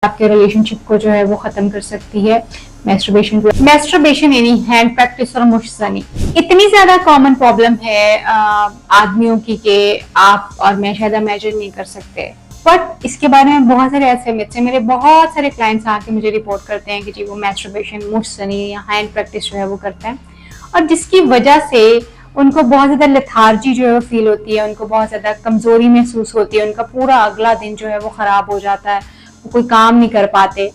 आपके रिलेशनशिप को जो है वो खत्म कर सकती है। मैस्टरबेशन यानी हैंड प्रैक्टिस और मुश्तनी इतनी ज्यादा कॉमन प्रॉब्लम है आदमियों की कि आप और मैं शायद इमेजिन नहीं कर सकते। बट इसके बारे में बहुत सारे ऐसे मिथ्स हैं। मेरे बहुत सारे क्लाइंट्स आके मुझे रिपोर्ट करते हैं कि जी वो मैस्टरबेशन मुश्तनी या हैंड प्रैक्टिस जो है वो करते हैं, और जिसकी वजह से उनको बहुत ज्यादा लेथार्जी जो है वो फील होती है, उनको बहुत ज्यादा कमजोरी महसूस होती है, उनका पूरा अगला दिन जो है वो खराब हो जाता है, वो कोई काम नहीं कर पाते।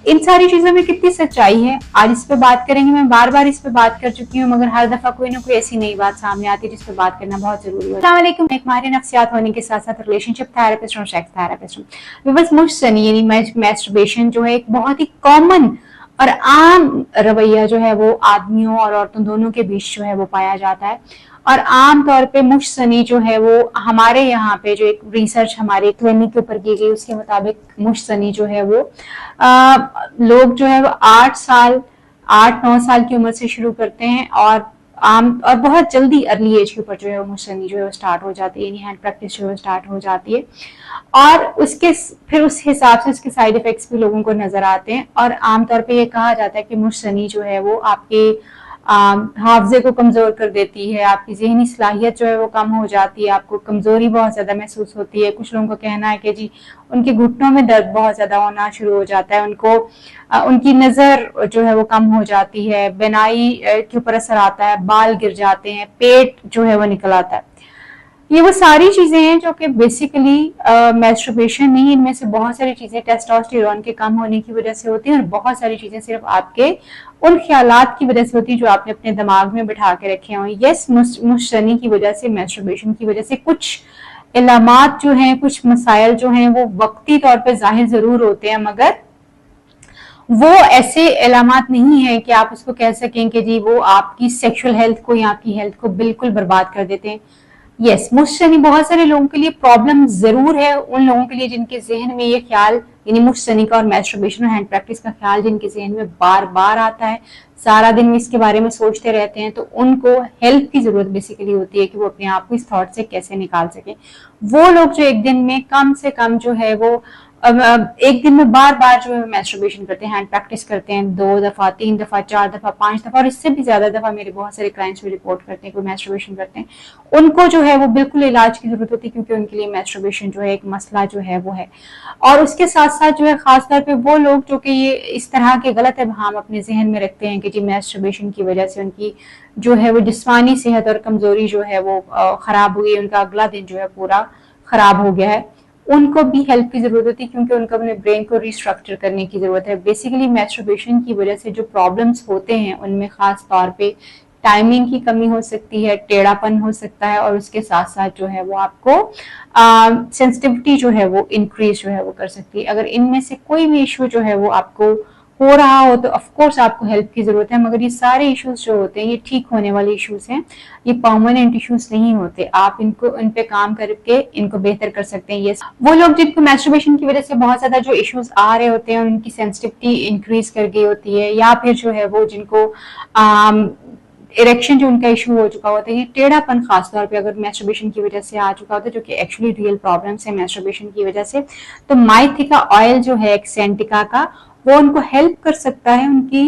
इन सारी चीजों में कितनी सच्चाई है आज इस पे बात करेंगे। मैं बार बार इस पे बात कर चुकी हूँ, मगर हर दफा कोई ना कोई ऐसी नई बात सामने आती है जिस पे बात करना बहुत जरूरी है। अस्सलाम वालेकुम। एक माहिर नफ्सियात होने के साथ साथ रिलेशनशिप थेरेपिस्ट और सेक्स थेरेपिस्ट हूँ। बस मुश्तनी यानी मैस्टरबेशन जो है एक बहुत ही कॉमन और आम रवैया जो है वो आदमियों और औरतों दोनों के बीच जो है वो पाया जाता है। और आम तौर पे मुश्तनी जो है वो हमारे यहाँ पे जो एक रिसर्च हमारे क्लिनिक के ऊपर की गई उसके मुताबिक मुश्तनी जो है वो लोग जो है वो 8 9 साल की उम्र से शुरू करते हैं, और बहुत जल्दी अर्ली एज के ऊपर जो है वो मुश्तनी जो है वो स्टार्ट हो जाती है, यानी हैंड प्रैक्टिस जो है स्टार्ट हो जाती है। और उसके फिर उस हिसाब से उसके साइड इफेक्ट्स भी लोगों को नजर आते हैं। और आमतौर पे ये कहा जाता है कि मुश्तनी जो है वो आपके हाफजे को कमजोर कर देती है, आपकी जहनी सलाहियत जो है वो कम हो जाती है, आपको कमजोरी बहुत ज्यादा महसूस होती है। कुछ लोगों का कहना है कि जी उनके घुटनों में दर्द बहुत ज्यादा होना शुरू हो जाता है, उनको उनकी नजर जो है वो कम हो जाती है, बिनाई के ऊपर असर आता है, बाल गिर जाते हैं, पेट जो है वो निकल आता है। ये वो सारी चीजें हैं जो कि बेसिकली मैस्टरबेशन नहीं, इनमें से बहुत सारी चीजें टेस्टोस्टेरोन के कम होने की वजह से होती हैं, और बहुत सारी चीजें सिर्फ आपके उन ख्यालात की वजह से होती है जो आपने अपने दिमाग में बिठा के रखे हों। यस, मुश्तनी की वजह से, मैस्टरबेशन की वजह से कुछ इलामात जो हैं, कुछ मसाइल जो हैं वो वक्ती तौर पे जाहिर जरूर होते हैं, मगर वो ऐसे इलामात नहीं है कि आप उसको कह सकें कि जी वो आपकी सेक्सुअल हेल्थ को या आपकी हेल्थ को बिल्कुल बर्बाद कर देते हैं। यस, मुश्तनी बहुत सारे लोगों के लिए प्रॉब्लम जरूर है। उन लोगों के लिए जिनके जहन में ये ख्याल, यानी मुश्तनी का और मैस्टरबेशन और हैंड प्रैक्टिस का ख्याल जिनके जहन में बार बार आता है, सारा दिन में इसके बारे में सोचते रहते हैं, तो उनको हेल्प की जरूरत बेसिकली होती है कि वो अपने आप को इस थॉट से कैसे निकाल सके। वो लोग जो एक दिन में कम से कम जो है वो एक दिन में बार बार जो है मैस्टरबेशन करते हैं, हैंड प्रैक्टिस करते हैं 2 दफा 3 दफा 4 दफा 5 दफा और इससे भी ज्यादा दफा, मेरे बहुत सारे क्लाइंट्स भी रिपोर्ट करते हैं कि मैस्टरबेशन करते हैं, उनको जो है वो बिल्कुल इलाज की जरूरत होती है, क्योंकि उनके लिए मैस्टरबेशन जो है एक मसला जो है वो है। और उसके साथ साथ जो है खासतौर पे वो लोग जो कि ये इस तरह के गलत इबहाम अपने जहन में रखते हैं कि जी मैस्टरबेशन की वजह से उनकी जो है वो जिस्मानी सेहत और कमजोरी जो है वो खराब हो गई, उनका अगला दिन जो है पूरा खराब हो गया है, उनको भी हेल्प की जरूरत होती है, क्योंकि उनको अपने ब्रेन को रिस्ट्रक्चर करने की जरूरत है। बेसिकली मैस्टरबेशन की वजह से जो प्रॉब्लम्स होते हैं उनमें खास तौर पे टाइमिंग की कमी हो सकती है, टेढ़ापन हो सकता है, और उसके साथ साथ जो है वो आपको सेंसिटिविटी जो है वो इंक्रीज जो है वो कर सकती है। अगर इनमें से कोई भी इशू जो है वो आपको हो रहा हो तो ऑफ कोर्स आपको हेल्प की जरूरत है, मगर ये सारे इश्यूज जो होते हैं ये ठीक होने वाले इश्यूज हैं, ये परमानेंट इश्यूज नहीं होते। आप इन पे काम करके इनको बेहतर कर सकते हैं। ये वो लोग जिनको मैस्टरबेशन की वजह से बहुत ज्यादा जो इश्यूज आ रहे होते हैं, उनकी सेंसिटिविटी इंक्रीज कर गई होती है, या फिर जो है वो जिनको इरेक्शन जो उनका इशू हो चुका होता है, ये टेढ़ापन खासतौर पे अगर मैस्टरबेशन की वजह से आ चुका होता है, जो कि एक्चुअली रियल प्रॉब्लम्स है मैस्टरबेशन की वजह से, तो माइथिका ऑयल जो है एक्सेंटिका का, वो उनको हेल्प कर सकता है उनकी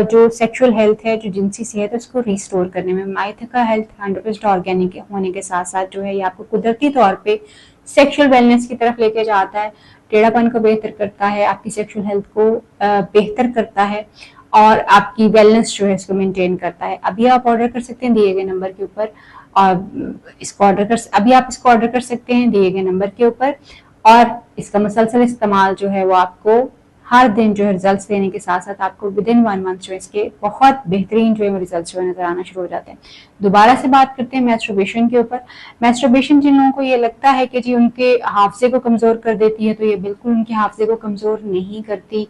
जो सेक्सुअल हेल्थ है, जो जिनसी सेहत है, उसको रिस्टोर करने में। माइथिका हेल्थ 100% ऑर्गेनिक होने के साथ साथ जो है ये आपको कुदरती तौर पे सेक्सुअल वेलनेस की तरफ लेके जाता है, टेढ़ापन को बेहतर करता है, आपकी सेक्सुअल हेल्थ को बेहतर करता है, और आपकी वेलनेस जो है इसको मेंटेन करता है। अभी आप ऑर्डर कर सकते हैं दिए गए नंबर के ऊपर, और इसको अभी आप इसको ऑर्डर कर सकते हैं दिए गए नंबर के ऊपर, और इसका मुसलसल इस्तेमाल जो है वो आपको हर दिन जो है रिजल्ट्स देने के साथ साथ आपको विद इन 1 मंथ जो इसके बहुत बेहतरीन जो है रिजल्ट्स जो है नजर आना शुरू हो जाते हैं। दोबारा से बात करते हैं मैस्टरबेशन के ऊपर। मैस्टरबेशन जिन लोगों को ये लगता है कि जी उनके हाफजे को कमजोर कर देती है, तो ये बिल्कुल उनके हाफजे को कमजोर नहीं करती।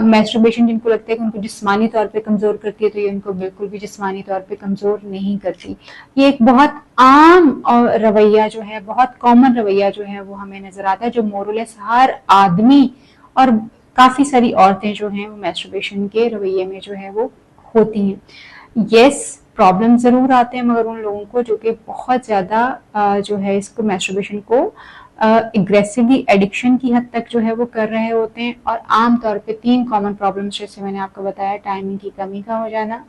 मैस्टरबेशन जिनको लगता है कि उनको जिस्मानी तौर पर कमजोर करती है, तो ये उनको बिल्कुल भी जिस्मानी तौर पर कमजोर नहीं करती। ये एक बहुत आम रवैया जो है, बहुत कॉमन रवैया जो है वो हमें नजर आता है, जो मोरलेस हर आदमी और काफी सारी औरतें जो हैं वो मैस्टरबेशन के रवैये में जो है वो होती हैं। यस, प्रॉब्लम जरूर आते हैं, मगर उन लोगों को जो कि बहुत ज्यादा जो है इसको मैस्टरबेशन को एग्रेसिवली एडिक्शन की हद तक जो है वो कर रहे होते हैं। और आमतौर पे 3 कॉमन प्रॉब्लम्स जैसे मैंने आपको बताया, टाइमिंग की कमी का हो जाना,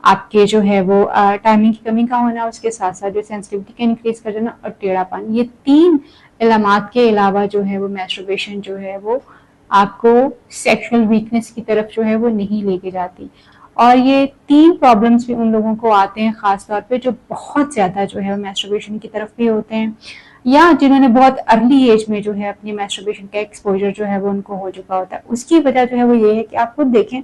आपके जो है वो टाइमिंग की कमी का होना, उसके साथ साथ जो सेंसिटिविटी का इंक्रीज कर जाना और टेढ़ापन, ये 3 इलामात के अलावा जो है वो मैस्टरबेशन जो है वो आपको सेक्सुअल वीकनेस की तरफ जो है वो नहीं लेके जाती। और ये 3 प्रॉब्लम्स भी उन लोगों को आते हैं खासतौर पे जो बहुत ज्यादा जो है मैस्टरबेशन की तरफ भी होते हैं, या जिन्होंने बहुत अर्ली एज में जो है अपनी मैस्टरबेशन का एक्सपोजर जो है वो उनको हो चुका होता है। उसकी वजह जो है वो ये है कि आप खुद देखें,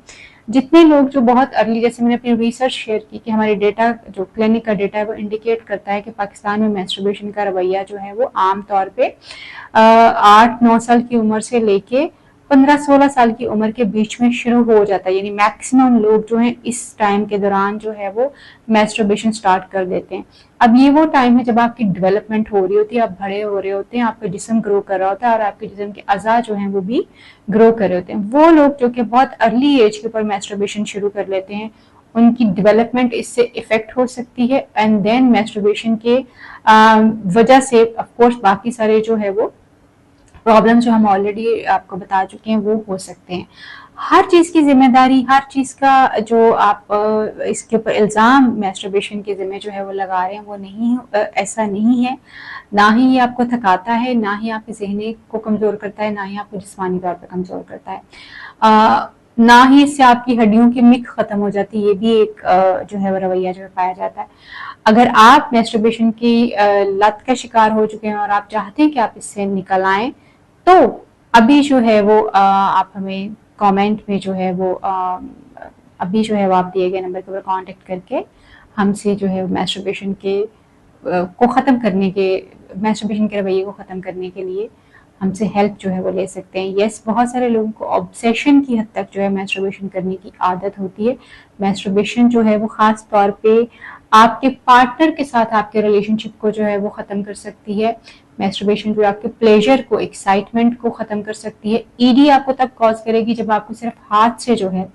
जितने लोग जो बहुत अर्ली, जैसे मैंने अपनी रिसर्च शेयर की कि हमारे डेटा जो क्लिनिक का डेटा है वो इंडिकेट करता है कि पाकिस्तान में मैस्टरबेशन का रवैया जो है वो आमतौर पे 8-9 साल की उम्र से लेके 15-16 साल की उम्र के बीच में शुरू हो जाता है। यानी मैक्सिमम लोग जो हैं इस टाइम के दौरान जो है वो मैस्टरबेशन स्टार्ट कर देते हैं। अब ये वो टाइम है जब आपकी डेवलपमेंट हो रही होती है, आप बड़े हो रहे होते हैं, आपका जिस्म ग्रो कर रहा होता है और आपके जिस्म के अज़ा जो हैं वो भी ग्रो कर रहे होते हैं। वो लोग जो कि बहुत अर्ली एज के ऊपर मैस्टरबेशन शुरू कर लेते हैं, उनकी डेवलपमेंट इससे इफेक्ट हो सकती है। एंड देन मैस्टरबेशन के वजह से ऑफ कोर्स बाकी सारे जो है वो प्रॉब्लम जो हम ऑलरेडी आपको बता चुके हैं वो हो सकते हैं। हर चीज की जिम्मेदारी, हर चीज का जो आप इसके ऊपर इल्जाम मैस्टरबेशन के जिम्मे जो है वो लगा रहे हैं वो नहीं, ऐसा नहीं है। ना ही ये आपको थकाता है, ना ही आपके ज़हनी को कमजोर करता है, ना ही आपको जिस्मानी तौर पर कमजोर करता है, ना ही इससे आपकी हड्डियों की मिक खत्म हो जाती है। ये भी एक जो है वो रवैया जो है पाया जाता है। अगर आप मैस्टरबेशन की लत का शिकार हो चुके हैं और आप चाहते हैं कि आप इससे निकल आए, तो अभी जो है वो आप हमें कमेंट में जो है वो अभी जो है वो आप दिए गए नंबर के ऊपर कांटेक्ट करके हमसे जो है मैस्टरबेशन के को ख़त्म करने के, मैस्टरबेशन के रवैये को ख़त्म करने के लिए हमसे हेल्प जो है वो ले सकते हैं। यस, बहुत सारे लोगों को ऑब्सेशन की हद तक जो है मैस्टरबेशन करने की आदत होती है। मैस्टरबेशन जो है वो ख़ास तौर पे आपके पार्टनर के साथ आपके रिलेशनशिप को जो है वो ख़त्म कर सकती है। मैस्टरबेशन जो आपके प्लेजर को, एक्साइटमेंट को ख़त्म कर सकती है। ईडी आपको तब कॉज करेगी जब आपको सिर्फ हाथ से जो है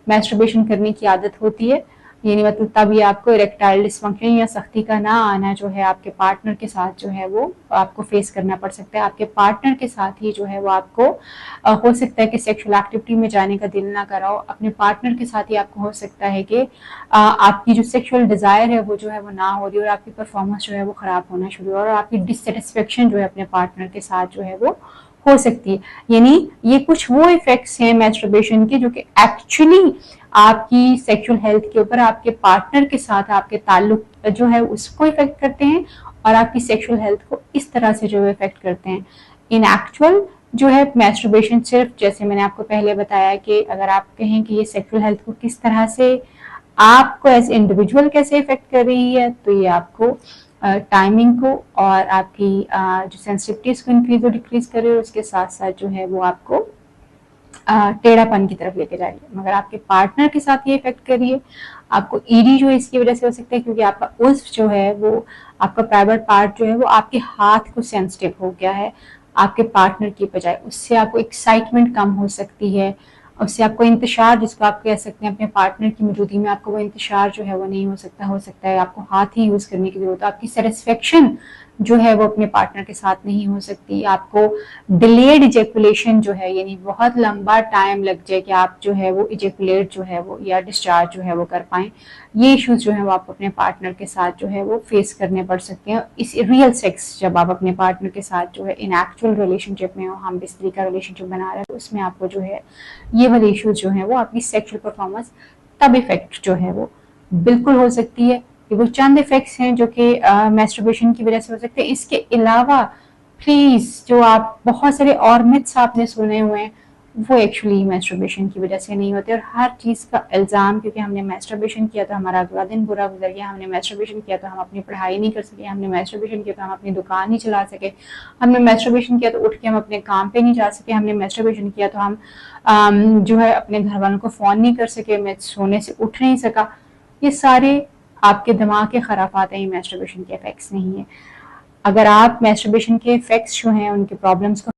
मैस्टरबेशन करने की आदत होती है, यानी मतलब तब ये आपको इरेक्टाइल डिसफंक्शन या सख्ती का ना आना जो है आपके पार्टनर के साथ जो है वो आपको फेस करना पड़ सकता है। आपके पार्टनर के साथ ही जो है वो आपको हो सकता है कि सेक्सुअल एक्टिविटी में जाने का दिल ना कराओ। अपने पार्टनर के साथ ही आपको हो सकता है कि आपकी जो सेक्सुअल डिजायर है वो जो है वो ना हो रही और आपकी परफॉर्मेंस जो है वो खराब होना शुरू हो और आपकी डिससेटिस्फेक्शन जो है अपने पार्टनर के साथ जो है वो हो सकती है। यानी ये कुछ वो इफेक्ट्स हैं मैस्टरबेशन के जो कि एक्चुअली आपकी सेक्सुअल हेल्थ के ऊपर, आपके पार्टनर के साथ आपके ताल्लुक जो है उसको इफेक्ट करते हैं और आपकी सेक्सुअल हेल्थ को इस तरह से जो है इफेक्ट करते हैं। इन एक्चुअल जो है मैस्टरबेशन सिर्फ, जैसे मैंने आपको पहले बताया कि अगर आप कहें कि ये सेक्सुअल हेल्थ को किस तरह से आपको एज इंडिविजुअल कैसे इफेक्ट कर रही है, तो ये आपको टाइमिंग को और आपकी जो सेंसिटिविटीज को इंक्रीज और डिक्रीज कर रही है, उसके साथ साथ जो है वो आपको टेढ़ापन की तरफ लेके जा रही है। मगर आपके पार्टनर के साथ ये इफेक्ट कर रही है। आपको ईडी जो है इसकी वजह से हो सकता है क्योंकि आपका उल्फ जो है वो, आपका प्राइवेट पार्ट जो है वो आपके हाथ को सेंसिटिव हो गया है आपके पार्टनर की बजाय। उससे आपको एक्साइटमेंट कम हो सकती है, उससे आपको इंतशार, जिसको आप कह सकते हैं अपने पार्टनर की मौजूदगी में आपको वो इंतशार जो है वो नहीं हो सकता। हो सकता है आपको हाथ ही यूज करने की जरूरत है। आपकी सेटिस्फेक्शन जो है वो अपने पार्टनर के साथ नहीं हो सकती। आपको डिलेड इजेकुलेशन जो है, यानी बहुत लंबा टाइम लग जाए कि आप जो है वो इजेकुलेट जो है वो या डिस्चार्ज जो है वो कर पाएं। ये इश्यूज जो है वो आप अपने पार्टनर के साथ जो है वो फेस करने पड़ सकते हैं। इस रियल सेक्स जब आप अपने पार्टनर के साथ जो है इन एक्चुअल रिलेशनशिप में हो, हम बिस्तरी का रिलेशनशिप बना रहे हैं, तो उसमें आपको जो है ये वाले इश्यूज जो है वो आपकी सेक्सुअल परफॉर्मेंस तब इफेक्ट जो है वो बिल्कुल हो सकती है। वो चंद इफेक्ट्स हैं जो कि मैस्टरबेशन की वजह से हो सकते हैं। इसके अलावा प्लीज जो आप बहुत सारे और मिथ्स आपने सुने हुए हैं वो एक्चुअली मैस्टरबेशन की वजह से नहीं होते। और हर चीज का इल्जाम, क्योंकि हमने मैस्टरबेशन किया तो हमारा अगला दिन बुरा गुजर गया, हमने मैस्टरबेशन किया तो हम अपनी पढ़ाई नहीं कर सके, हमने मैस्टरबेशन किया तो हम अपनी दुकान नहीं चला सके, हमने मैस्टरबेशन किया तो उठ के हम अपने काम पे नहीं जा सके, हमने मैस्टरबेशन किया तो हम जो है अपने घर वालों को फोन नहीं कर सके, मैं सोने से उठ नहीं सका। ये सारे आपके दिमाग के खराफात हैं, मैस्टरबेशन के इफेक्ट्स नहीं है। अगर आप मैस्टरबेशन के इफेक्ट्स जो हैं उनके प्रॉब्लम्स को